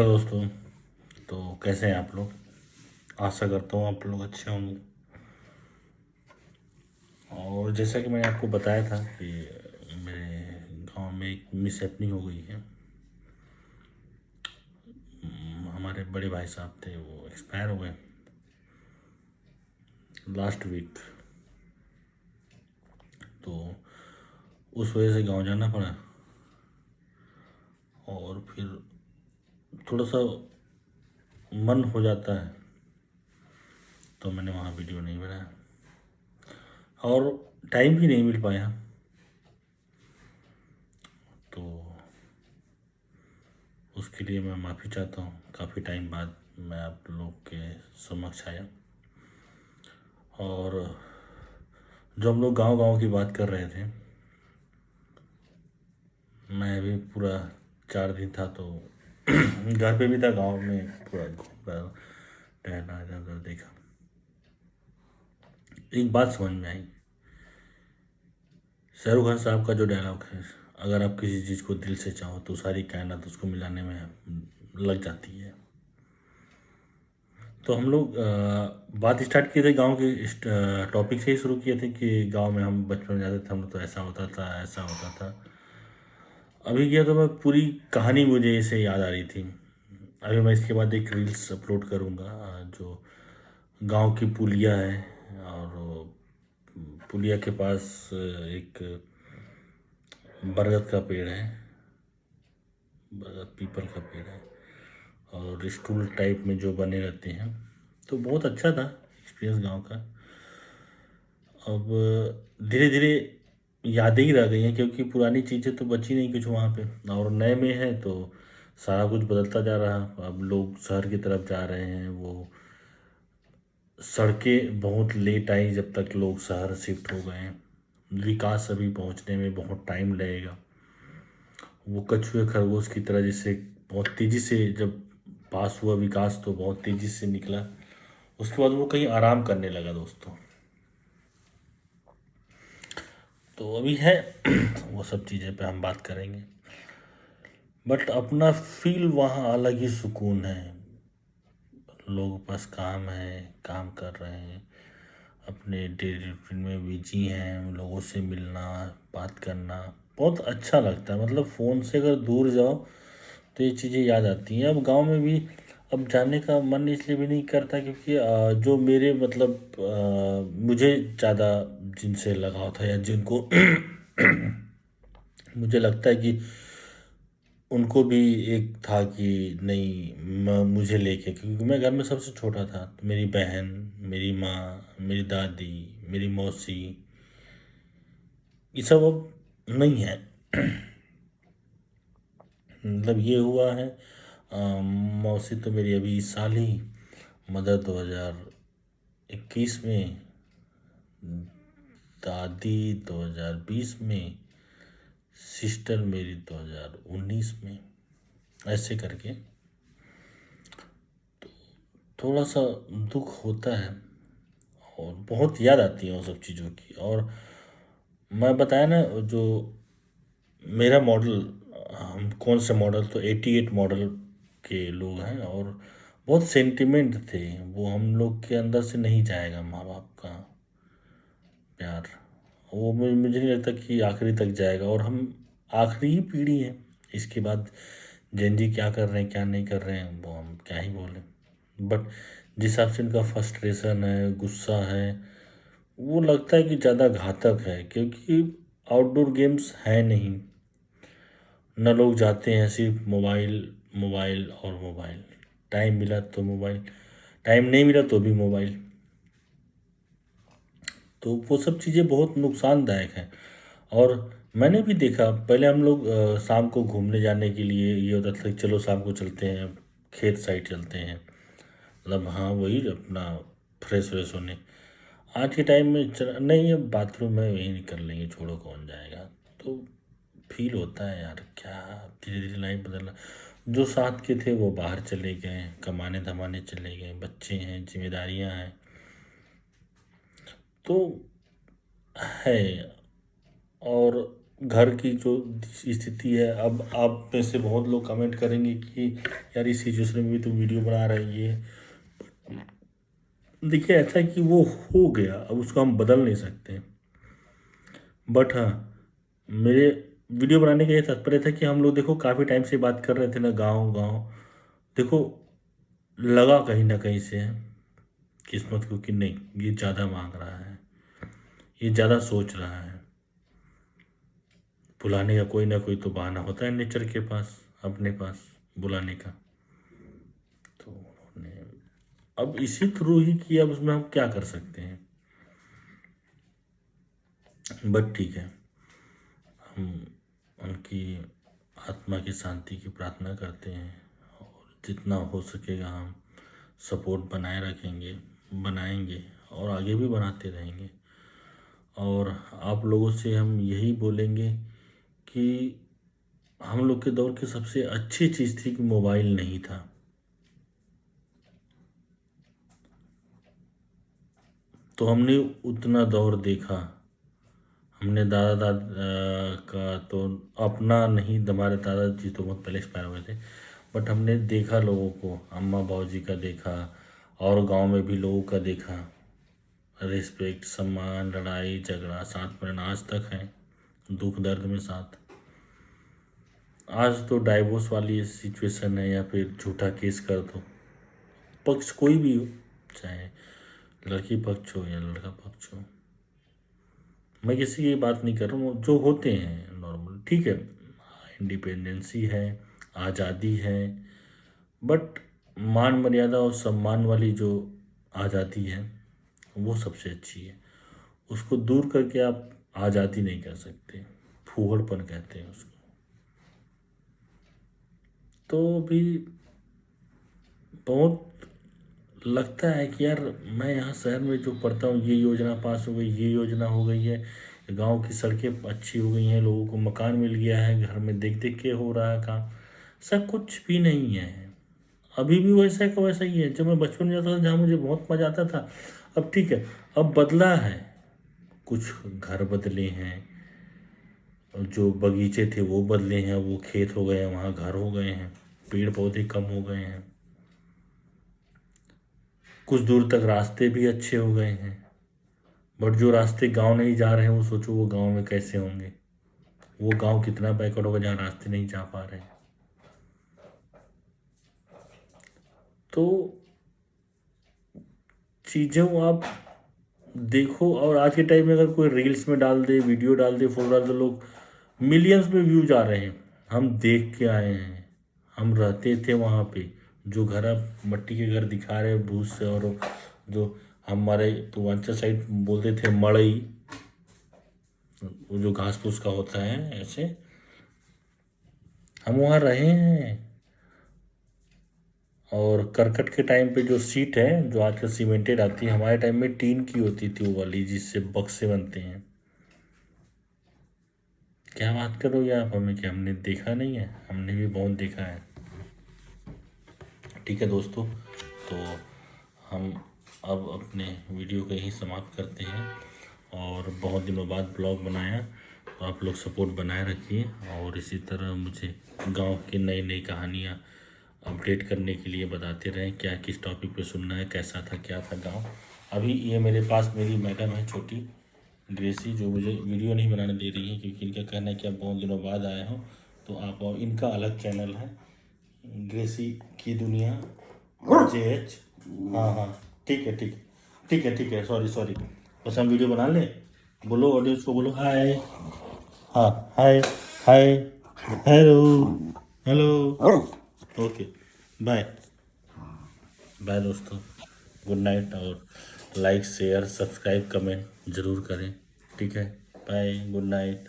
Hello दोस्तों। तो कैसे हैं आप लोग? आशा करता हूँ आप लोग अच्छे होंगे। और जैसा कि मैंने आपको बताया था कि मेरे गांव में एक मिस हैपनिंग हो गई है। हमारे बड़े भाई साहब थे, वो एक्सपायर हो गए लास्ट वीक। तो उस वजह से गांव जाना पड़ा। और फिर थोड़ा सा मन हो जाता है, तो मैंने वहाँ वीडियो नहीं बनाया और टाइम भी नहीं मिल पाया। तो उसके लिए मैं माफ़ी चाहता हूँ। काफ़ी टाइम बाद मैं आप लोग के समक्ष आया। और जो हम लोग गांव-गांव की बात कर रहे थे, मैं भी पूरा 4 दिन था तो घर पे भी था, गांव में पूरा घूम रहा, टहला, इधर-उधर देखा। एक बात समझ में आई, शाहरुख खान साहब का जो डायलॉग है, अगर आप किसी चीज़ को दिल से चाहो तो सारी कायनात उसको मिलाने में लग जाती है। तो हम लोग बात स्टार्ट किए थे गांव के इस टॉपिक से ही शुरू किए थे कि गांव में हम बचपन में जाते थे, हम लोग तो ऐसा होता था, ऐसा होता था। अभी गया तो मैं पूरी कहानी मुझे इसे याद आ रही थी। अभी मैं इसके बाद एक रील्स अपलोड करूँगा, जो गांव की पुलिया है। और वो पुलिया के पास एक बरगद का पेड़ है, बरगद पीपल का पेड़ है, और स्टूल टाइप में जो बने रहते हैं। तो बहुत अच्छा था एक्सपीरियंस गांव का। अब धीरे धीरे यादें ही रह गई हैं, क्योंकि पुरानी चीज़ें तो बची नहीं कुछ वहाँ पे, और नए में है तो सारा कुछ बदलता जा रहा। अब लोग शहर की तरफ जा रहे हैं, वो सड़कें बहुत लेट आई जब तक लोग शहर शिफ्ट हो गए हैं। विकास अभी पहुँचने में बहुत टाइम लगेगा। वो कछुए खरगोश की तरह जैसे बहुत तेज़ी से जब पास हुआ विकास, तो बहुत तेज़ी से निकला। उसके बाद वो कहीं आराम करने लगा दोस्तों। तो अभी है वो सब चीज़ें पे हम बात करेंगे। बट अपना फील वहाँ अलग ही सुकून है। लोग बस काम है, काम कर रहे हैं, अपने डेली रूटीन में बिजी हैं। लोगों से मिलना, बात करना बहुत अच्छा लगता है। मतलब फ़ोन से अगर दूर जाओ तो ये चीज़ें याद आती हैं। अब गांव में भी अब जाने का मन इसलिए भी नहीं करता, क्योंकि जो मेरे मतलब मुझे ज़्यादा जिनसे लगाव था, या जिनको मुझे लगता है कि उनको भी एक था कि नहीं, मुझे लेके, क्योंकि मैं घर में सबसे छोटा था। तो मेरी बहन, मेरी माँ, मेरी दादी, मेरी मौसी, ये सब अब नहीं है। मतलब ये हुआ है, मौसी तो मेरी अभी इस साल ही, मदर 2021 में, दादी 2020 में, सिस्टर मेरी 2019 में, ऐसे करके थोड़ा सा दुख होता है। और बहुत याद आती है उन सब चीज़ों की। और मैं बताया ना, जो मेरा मॉडल, हम कौन से मॉडल, तो 88 मॉडल के लोग हैं, और बहुत सेंटिमेंट थे। वो हम लोग के अंदर से नहीं जाएगा, माँ बाप का प्यार। वो मुझे नहीं लगता कि आखिरी तक जाएगा। और हम आखिरी ही पीढ़ी है। इसके बाद जेन जी क्या कर रहे हैं, क्या नहीं कर रहे हैं, वो हम क्या ही बोलें। बट जिस हिसाब से इनका फ्रस्ट्रेशन है, गुस्सा है, वो लगता है कि ज़्यादा घातक है, क्योंकि आउटडोर गेम्स है नहीं। न लोग जाते हैं, सिर्फ मोबाइल, मोबाइल और मोबाइल। टाइम मिला तो मोबाइल, टाइम नहीं मिला तो भी मोबाइल। तो वो सब चीज़ें बहुत नुकसानदायक हैं। और मैंने भी देखा, पहले हम लोग शाम को घूमने जाने के लिए ये होता था कि चलो शाम को चलते हैं, खेत साइड चलते हैं। मतलब हाँ, वही अपना फ्रेश व्रेश होने। आज के टाइम में नहीं, अब बाथरूम में यहीं कर लेंगे, छोड़ो कौन जाएगा। तो फील होता है यार, क्या धीरे धीरे लाइफ बदलना। जो साथ के थे वो बाहर चले गए, कमाने धमाने चले गए, बच्चे हैं, जिम्मेदारियां हैं। तो है। और घर की जो स्थिति है, अब आप में से बहुत लोग कमेंट करेंगे कि यार इस सिचुएशन में भी तुम वीडियो बना रही है। देखिए ऐसा है कि वो हो गया, अब उसको हम बदल नहीं सकते। बट हाँ, मेरे वीडियो बनाने का ये तात्पर्य था कि हम लोग देखो काफ़ी टाइम से बात कर रहे थे ना, गाँव गाँव देखो लगा कहीं ना कहीं से किस्मत को कि नहीं, ये ज़्यादा मांग रहा है, ये ज़्यादा सोच रहा है। बुलाने का कोई ना कोई तो बहाना होता है नेचर के पास, अपने पास बुलाने का। तो उन्होंने अब इसी थ्रू ही किया, अब उसमें हम क्या कर सकते हैं। बट ठीक है, हम उनकी आत्मा की शांति की प्रार्थना करते हैं और जितना हो सकेगा हम सपोर्ट बनाए रखेंगे, बनाएंगे और आगे भी बनाते रहेंगे। और आप लोगों से हम यही बोलेंगे कि हम लोग के दौर की सबसे अच्छी चीज़ थी कि मोबाइल नहीं था। तो हमने उतना दौर देखा, हमने दादा का तो अपना नहीं, हमारे दादाजी तो बहुत पहले एक्सपायर हुए थे, बट हमने देखा लोगों को, अम्मा बाबूजी का देखा और गांव में भी लोगों का देखा। रिस्पेक्ट, सम्मान, लड़ाई झगड़ा साथ में आज तक है, दुख दर्द में साथ। आज तो डाइवोर्स वाली सिचुएशन है या फिर झूठा केस कर दो, पक्ष कोई भी हो, चाहे लड़की पक्ष हो या लड़का पक्ष हो, मैं किसी की बात नहीं कर रहा हूँ, जो होते हैं नॉर्मल, ठीक है, इंडिपेंडेंसी है, आज़ादी है, बट मान मर्यादा और सम्मान वाली जो आज़ादी है वो सबसे अच्छी है। उसको दूर करके आप आज़ादी नहीं कर सकते, फूहड़पन कहते हैं उसको। तो भी बहुत लगता है कि यार मैं यहाँ शहर में जो पढ़ता हूँ, ये योजना पास हो गई, ये योजना हो गई है, गांव की सड़कें अच्छी हो गई हैं, लोगों को मकान मिल गया है, घर में देख देख के हो रहा है काम, सब कुछ भी नहीं है। अभी भी वैसा का वैसा ही है जब मैं बचपन में जाता था, जहाँ मुझे बहुत मज़ा आता था। अब ठीक है, अब बदला है, कुछ घर बदले हैं, जो बगीचे थे वो बदले हैं, वो खेत हो गए हैं, वहाँ घर हो गए हैं, पेड़ पौधे कम हो गए हैं, कुछ दूर तक रास्ते भी अच्छे हो गए हैं। बट जो रास्ते गांव नहीं जा रहे हैं, वो सोचो वो गांव में कैसे होंगे। वो गांव कितना बैकवर्ड होगा जहाँ रास्ते नहीं जा पा रहे हैं। तो चीज़ों आप देखो, और आज के टाइम में अगर कोई रील्स में डाल दे, वीडियो डाल दे, फोटो डाल दे, लोग मिलियंस में व्यूज आ रहे हैं। हम देख के आए हैं, हम रहते थे वहाँ पे। जो घर आप मट्टी के घर दिखा रहे हैं भूस से, और जो हमारे पूर्वांचल साइड बोलते थे मड़ई, वो जो घास फूस का होता है ऐसे, हम वहाँ रहे हैं। और करकट के टाइम पे जो सीट है, जो आजकल सीमेंटेड आती है, हमारे टाइम में टीन की होती थी वो वाली, जिससे बक्से बनते हैं। क्या बात करोगे आप हमें कि हमने देखा नहीं है, हमने भी बहुत देखा है। ठीक है दोस्तों, तो हम अब अपने वीडियो को यहीं समाप्त करते हैं। और बहुत दिनों बाद ब्लॉग बनाया, तो आप लोग सपोर्ट बनाए रखिए और इसी तरह मुझे गांव की नई नई कहानियाँ अपडेट करने के लिए बताते रहें, क्या किस टॉपिक पे सुनना है, कैसा था क्या था गांव। अभी ये मेरे पास मेरी मैडम है छोटी ग्रेसी, जो मुझे वीडियो नहीं बनाने दे रही है, क्योंकि इनका कहना है कि आप बहुत दिनों बाद आए हो, तो आप, और इनका अलग चैनल है ग्रेसी की दुनिया JH। हाँ हाँ, ठीक है ठीक है ठीक है ठीक है, सॉरी सॉरी, बस हम वीडियो बना लें। बोलो ऑडियंस को, बोलो हाय। हाँ, hi hi, hello hello, okay, bye bye दोस्तों, गुड नाइट। और लाइक शेयर सब्सक्राइब कमेंट ज़रूर करें, ठीक है, बाय, गुड नाइट।